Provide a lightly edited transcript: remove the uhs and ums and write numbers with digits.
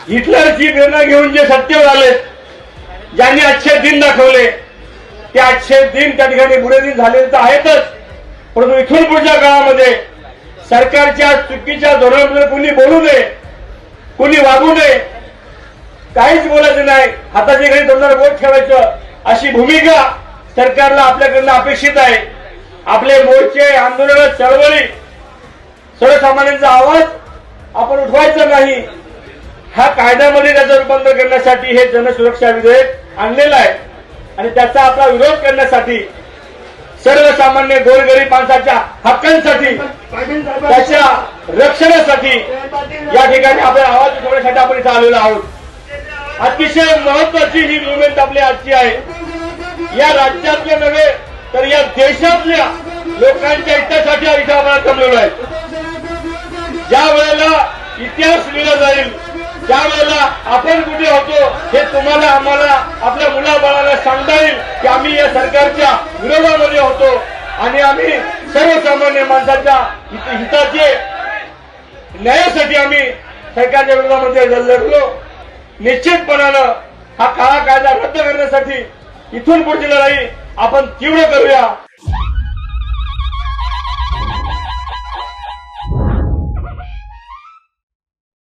हिटलरची प्रेरणा घेऊन जे सत्तेवर आले, ज्यांनी अच्छे दिन दाखवले, ते अच्छे दिन त्या ठिकाणी बुरे दिन झालेले तर आहेतच, परंतु इथून पुढच्या काळामध्ये सरकारच्या चुकीच्या धोरणाबद्दल कुणी बोलू नये, कुणी वागू नये, काहीच बोलायचं नाही, हाताची घडी तोंडावर बोट ठेवायचं, अशी भूमिका सरकारला आपल्याकडनं अपेक्षित आहे. आपले मोर्चे, आंदोलन, चळवळी, सर्वसामान्यांचा आवाज आपण उठवायचा नाही. हा कायद्यामध्ये त्याचं रूपांतर करण्यासाठी हे जनसुरक्षा विधेयक आणलेलं आहे आणि त्याचा आपला विरोध करण्यासाठी, सर्वसामान्य गोरगरीब माणसाच्या हक्कांसाठी, त्याच्या रक्षणासाठी या ठिकाणी आपला आवाज उठवण्यासाठी आपण इथं आलेलो आहोत. अतिशय महत्वाची ही मुवमेंट आपली आजची आहे. या राज्यातल्या नव्हे तर या देशातल्या लोकांच्या हितासाठी इथं आपण जमलेलो आहे. ज्या वेळेला इतिहास लिहिला जाईल, ज्या वेळेला आपण कुठे होतो हे तुम्हाला, आम्हाला, आपल्या मुलाबाळाला सांगता येईल की आम्ही या सरकारच्या विरोधामध्ये होतो आणि आम्ही सर्वसामान्य माणसाच्या हिताचे, न्यायासाठी आम्ही सरकारच्या विरोधामध्ये लढलो. निश्चितपणानं हा काळा कायदा रद्द करण्यासाठी इथून पुढची लढाई आपण तीव्र करूया.